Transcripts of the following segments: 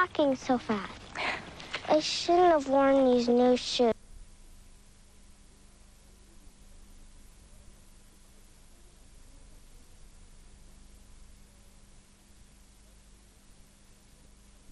walking so fast? I shouldn't have worn these new shoes.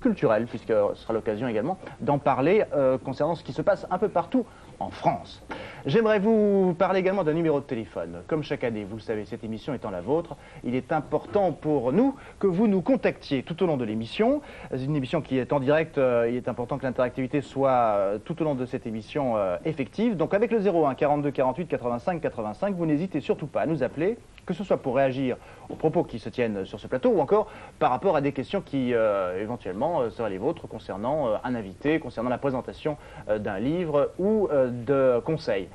Culturel, puisque ce sera l'occasion également d'en parler concernant ce qui se passe un peu partout en France. J'aimerais vous parler également d'un numéro de téléphone. Comme chaque année, vous le savez, cette émission étant la vôtre, il est important pour nous que vous nous contactiez tout au long de l'émission. Une émission qui est en direct, il est important que l'interactivité soit tout au long de cette émission effective. Donc avec le 01 42 48 85 85, vous n'hésitez surtout pas à nous appeler, que ce soit pour réagir aux propos qui se tiennent sur ce plateau ou encore par rapport à des questions qui éventuellement seraient les vôtres concernant un invité, concernant la présentation d'un livre ou de conseils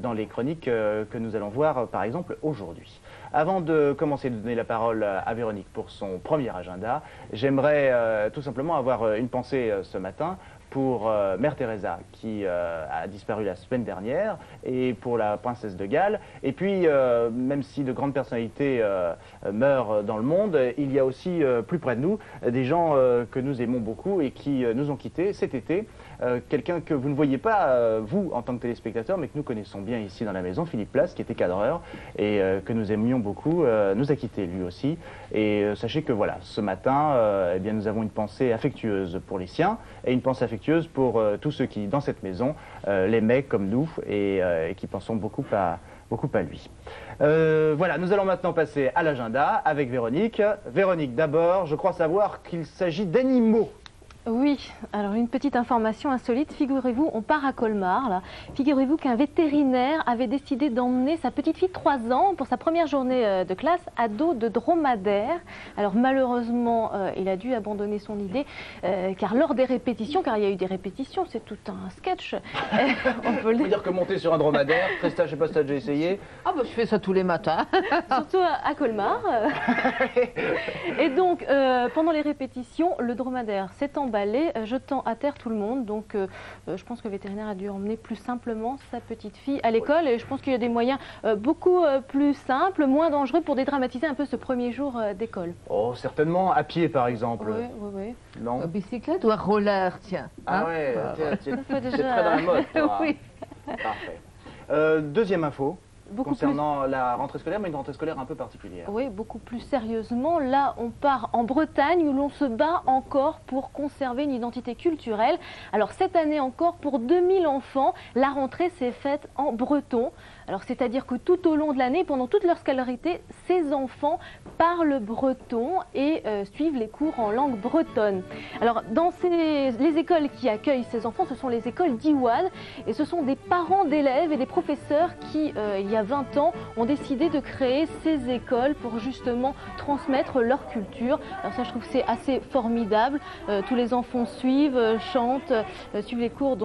dans les chroniques que nous allons voir par exemple aujourd'hui. Avant de commencer de donner la parole à Véronique pour son premier agenda, j'aimerais tout simplement avoir une pensée ce matin pour Mère Teresa qui a disparu la semaine dernière et pour la princesse de Galles. Et puis, même si de grandes personnalités meurent dans le monde, il y a aussi plus près de nous des gens que nous aimons beaucoup et qui nous ont quittés cet été. Quelqu'un que vous ne voyez pas, vous, en tant que téléspectateur, mais que nous connaissons bien ici dans la maison, Philippe Place, qui était cadreur et que nous aimions beaucoup, nous a quittés lui aussi. Et sachez que voilà, ce matin, eh bien, nous avons une pensée affectueuse pour les siens et une pensée affectueuse pour tous ceux qui, dans cette maison, l'aimaient comme nous et qui pensons beaucoup à lui. Voilà, nous allons maintenant passer à l'agenda avec Véronique. Véronique, d'abord, je crois savoir qu'il s'agit d'animaux. Oui, alors une petite information insolite, figurez-vous, on part à Colmar, là. Figurez-vous qu'un vétérinaire avait décidé d'emmener sa petite fille de 3 ans pour sa première journée de classe à dos de dromadaire. Alors malheureusement, il a dû abandonner son idée, car lors des répétitions, car il y a eu des répétitions, c'est tout un sketch, on peut le dire. Dire que monter sur un dromadaire, Christa, je sais pas si tu as déjà essayé. Ah bah je fais ça tous les matins. Surtout à Colmar. Et donc, pendant les répétitions, le dromadaire s'est emballé, jetant à terre tout le monde. Donc je pense que le vétérinaire a dû emmener plus simplement sa petite fille à l'école. Et je pense qu'il y a des moyens beaucoup plus simples, moins dangereux pour dédramatiser un peu ce premier jour d'école. Oh, certainement, à pied par exemple. Oui. Non. Bicyclette ou à roller, tiens. Ah ouais, c'est très dans la mode. Oui. Parfait. Deuxième info. Concernant la rentrée scolaire, mais une rentrée scolaire un peu particulière. Oui, beaucoup plus sérieusement. Là, on part en Bretagne où l'on se bat encore pour conserver une identité culturelle. Alors cette année encore, pour 2000 enfants, la rentrée s'est faite en breton. Alors c'est-à-dire que tout au long de l'année, pendant toute leur scolarité, ces enfants parlent breton et suivent les cours en langue bretonne. Alors dans les écoles qui accueillent ces enfants, ce sont les écoles d'Iwan et ce sont des parents d'élèves et des professeurs qui, il y a 20 ans, ont décidé de créer ces écoles pour justement transmettre leur culture. Alors ça, je trouve que c'est assez formidable. Tous les enfants suivent, chantent, suivent les cours.